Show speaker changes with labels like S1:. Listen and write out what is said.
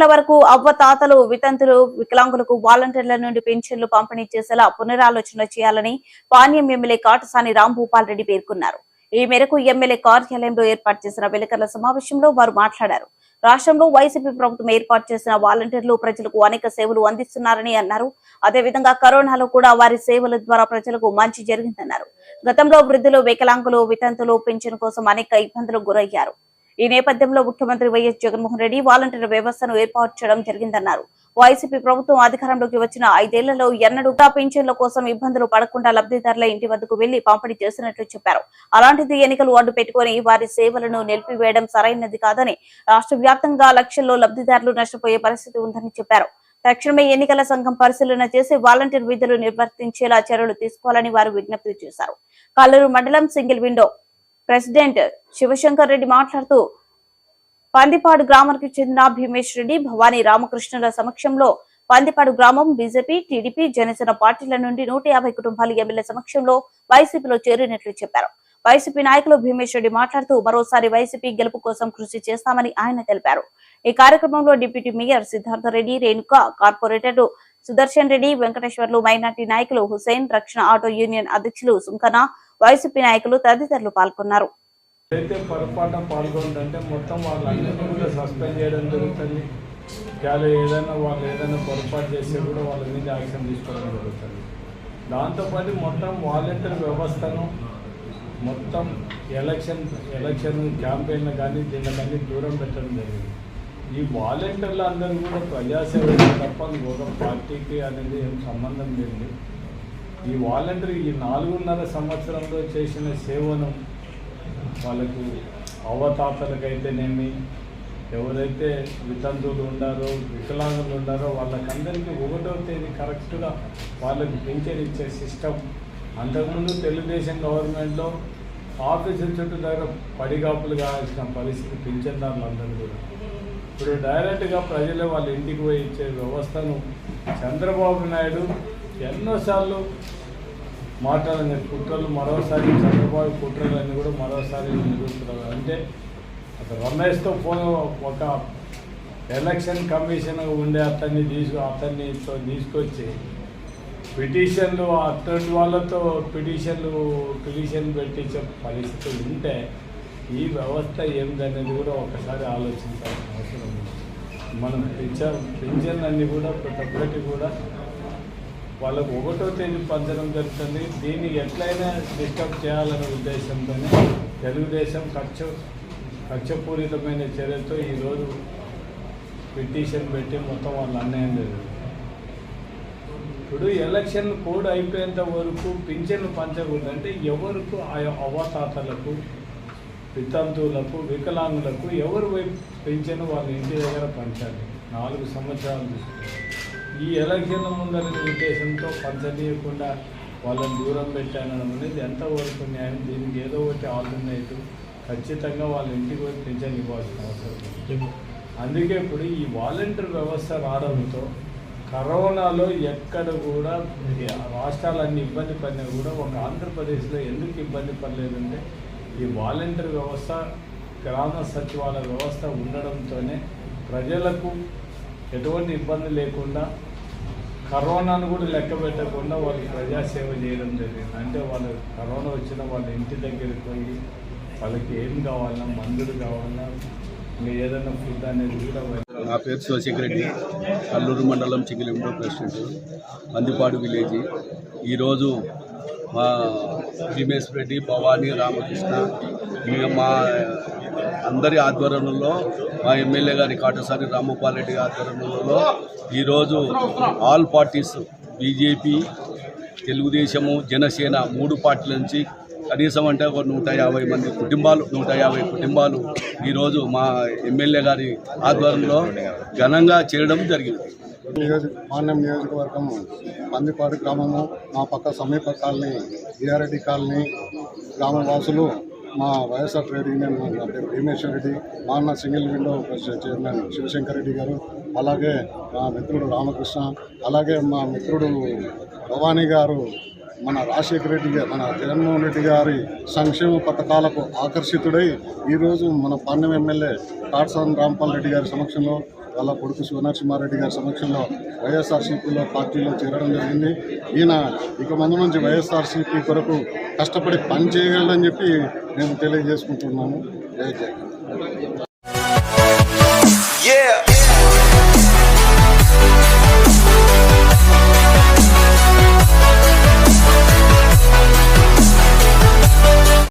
S1: ఎన్నికల వరకు అవ్వ తాతలు వితంతులు వికలాంగులకు వాలంటీర్ల నుండి పెన్షన్లు పంపిణీ చేసేలా పునరాలోచన చేయాలని పాణ్యం ఎమ్మెల్యే కాటసాని రాంభూపాల్ రెడ్డి పేర్కొన్నారు. ఈ మేరకు ఎమ్మెల్యే కార్యాలయంలో ఏర్పాటు చేసిన విలేకరుల సమావేశంలో వారు మాట్లాడారు. రాష్ట్రంలో వైసీపీ ప్రభుత్వం ఏర్పాటు చేసిన వాలంటీర్లు ప్రజలకు అనేక సేవలు అందిస్తున్నారని అన్నారు. అదేవిధంగా కరోనాలో కూడా వారి సేవల ద్వారా ప్రజలకు మంచి జరిగిందన్నారు. గతంలో వృద్ధులు వికలాంగులు వితంతులు పెన్షన్ కోసం అనేక ఇబ్బందులకు గురయ్యారు. ఈ నేపథ్యంలో ముఖ్యమంత్రి వైఎస్ జగన్మోహన్ రెడ్డి వాలంటీర్ వ్యవస్థను ఏర్పాటు చేయడం జరిగిందన్నారు. వైసీపీ ప్రభుత్వం అధికారంలోకి వచ్చిన 5 ఏళ్లలో ఎన్నడూ పెన్షన్ల కోసం ఇబ్బందులు పడకుండా లబ్ధిదారుల ఇంటి వద్దకు వెళ్లి పంపిణీ చేసినట్లు చెప్పారు. అలాంటిది ఎన్నికలు అడ్డు పెట్టుకుని వారి సేవలను నిలిపివేయడం సరైనది కాదని, రాష్ట్ర వ్యాప్తంగా లక్షల్లో లబ్ధిదారులు నష్టపోయే పరిస్థితి ఉందని చెప్పారు. తక్షణమే ఎన్నికల సంఘం పరిశీలన చేసి వాలంటీర్ విధులు నిర్వర్తించేలా చర్యలు తీసుకోవాలని వారు విజ్ఞప్తి చేశారు. కల్లూరు మండలం single window president Shivashankar Reddy మాట్లాడుతూ పందిపాడు గ్రామానికి చెందిన భీమేష్ రెడ్డి, భవానీ రామకృష్ణుల సమక్షంలో పందిపాడు గ్రామం బీజేపీ, టీడీపీ, జనసేన పార్టీల నుండి 150 కుటుంబాలు ఎమ్మెల్యే సమక్షంలో వైసీపీలో చేరినట్లు చెప్పారు. వైసీపీ నాయకులు భీమేష్ రెడ్డి మాట్లాడుతూ మరోసారి వైసీపీ గెలుపు కోసం కృషి చేస్తామని ఆయన తెలిపారు. ఈ కార్యక్రమంలో deputy mayor Siddhartha Reddy, Renuka, corporator Sudarshan Reddy, Venkateswarlu, minority నాయకులు హుసేన్, రక్షణ ఆటో యూనియన్ అధ్యక్షులు సుంకన, వైసీపీ నాయకులు తదితరులు పాల్గొన్నారు.
S2: అయితే పొరపాటున పాల్గొందంటే మొత్తం వాళ్ళందరినీ కూడా సస్పెండ్ చేయడం జరుగుతుంది. వాళ్ళు ఏదైనా పొరపాటు చేస్తే కూడా వాళ్ళ మీద యాక్షన్ తీసుకోవడం జరుగుతుంది. దాంతోపాటు మొత్తం వాలంటీర్ వ్యవస్థను మొత్తం ఎలక్షన్ క్యాంపెయిన్లు కానీ దీనికన్నీ దూరం పెట్టడం జరిగింది. ఈ వాలంటీర్లు అందరూ కూడా ప్రజాసేవ తప్ప ఒక పార్టీకి అనేది ఏం సంబంధం లేదు. ఈ వాలంటీర్ ఈ 4.5 సంవత్సరంలో చేసిన సేవను వాళ్ళకు అవతాతలకైతేనేమి, ఎవరైతే వితంతువులు ఉండారో వికలాంగులు ఉండారో వాళ్ళకందరికీ 1వ తేదీ కరెక్ట్గా వాళ్ళకి పింఛన్ ఇచ్చే సిస్టమ్. అంతకుముందు తెలుగుదేశం గవర్నమెంట్లో ఆఫీసుల చుట్టూ దగ్గర పడిగాపులు కావాల్సిన పరిస్థితి పింఛన్దారులందరూ కూడా. ఇప్పుడు డైరెక్ట్గా ప్రజలే వాళ్ళ ఇంటికి పోయి ఇచ్చే వ్యవస్థను చంద్రబాబు నాయుడు ఎన్నోసార్లు మాట్లాడిన కుట్రలు మరోసారి చంద్రబాబు కుట్రలన్నీ కూడా మరోసారి నిరూపిస్తున్నారు. అంటే అక్కడ రమేష్తో ఒక ఎలక్షన్ కమిషన్ ఉండే అతన్ని తీసుకొచ్చి పిటిషన్లు అటువంటి వాళ్ళతో పిటిషన్ పెట్టించే పరిస్థితి ఉంటే ఈ వ్యవస్థ ఏమిటనేది కూడా ఒకసారి ఆలోచించాల్సిన అవసరం ఉంది. మనం పింఛన్ అన్నీ కూడా ప్రతి ఒక్కటి కూడా వాళ్ళకు 1వ తేదీ పంచడం జరుగుతుంది. దీన్ని ఎట్లయినా డిస్టర్బ్ చేయాలనే ఉద్దేశంతోనే తెలుగుదేశం కక్షపూరితమైన చర్యలతో ఈరోజు పిటిషన్ పెట్టి మొత్తం వాళ్ళు అన్యాయం జరిగింది. ఇప్పుడు ఎలక్షన్ కోడ్ అయిపోయేంత వరకు పింఛన్లు పంచకూడదంటే ఎవరికి అవతాతలకు, వితంతువులకు, వికలాంగులకు ఎవరు పింఛను వాళ్ళ ఇంటి దగ్గర పంచాలి. 4 సంవత్సరాలు తీసుకుంటారు. ఈ ఎలక్షన్ల ముందరి ఉద్దేశంతో పంచనీయకుండా వాళ్ళని దూరం పెట్టానడం అనేది ఎంతవరకు న్యాయం? దీనికి ఏదో ఒకటి ఆల్టర్నేటివ్ ఖచ్చితంగా వాళ్ళ ఇంటికి పోయి పింఛన్ ఇవ్వాల్సిన అవసరం. అందుకే ఇప్పుడు ఈ వాలంటీర్ వ్యవస్థ రావడంతో కరోనాలో ఎక్కడ కూడా రాష్ట్రాలన్నీ ఇబ్బంది పడినా కూడా ఒక ఆంధ్రప్రదేశ్లో ఎందుకు ఇబ్బంది పడలేదంటే ఈ వాలంటీర్ వ్యవస్థ, గ్రామ సచివాలయ వ్యవస్థ ఉండడంతోనే ప్రజలకు ఎటువంటి ఇబ్బంది లేకుండా కరోనాను కూడా లెక్క పెట్టకుండా వాళ్ళు ప్రజాసేవ చేయడం జరిగింది. అంటే వాళ్ళు కరోనా వచ్చిన వాళ్ళ ఇంటి దగ్గరికి పోయి వాళ్ళకి ఏం కావాలన్నా, మందులు కావాలన్నా, ఇంకా ఏదైనా ఫుడ్ అనేది కూడా.
S3: నా పేరు శివశంకర్ రెడ్డి, కల్లూరు మండలం single window president, Pandipadu village. ఈరోజు మా భీమేష్ రెడ్డి, భవానీ రామకృష్ణ, మా అందరి ఆధ్వర్యంలో, మా ఎమ్మెల్యే గారి కాటసాని రాంభూపాల్ రెడ్డి ఆధ్వర్యంలో ఈరోజు all parties BJP, Telugu Desam, Janasena 3 పార్టీల నుంచి కనీసం అంటే ఒక 150 కుటుంబాలు ఈరోజు మా ఎమ్మెల్యే గారి ఆధ్వర్యంలో ఘనంగా చేయడం జరిగింది.
S4: పాణ్యం నియోజకవర్గం పందిపాడు గ్రామము, మా పక్క సమీప కాలనీ ఈఆర్రెడ్డి కాలనీ గ్రామవాసులు, మా వైఎస్ఆర్ ట్రేడ్ యూనియన్ నా పేరు భీమేష్ రెడ్డి, మా అన్న single window chairman Shivashankar Reddy garu, అలాగే మా మిత్రుడు రామకృష్ణ, అలాగే మా మిత్రుడు భవానీ గారు, మన రాజశేఖర రెడ్డి గారు, మన జగన్మోహన్ రెడ్డి గారి సంక్షేమ పథకాలకు ఆకర్షితుడై ఈరోజు మన పాణ్యం ఎమ్మెల్యే కాటసాని రాంభూపాల్ రెడ్డి గారి సమక్షంలో వాళ్ళ కొడుకు శివనరసింహారెడ్డి గారి సమక్షంలో వైఎస్ఆర్సీపీలో పార్టీలో చేరడం జరిగింది. ఈయన ఇక ముందు నుంచి వైఎస్ఆర్సీపీ కొరకు కష్టపడి పని చేయగలడని చెప్పి మేము తెలియజేసుకుంటున్నాము. జై జగన్.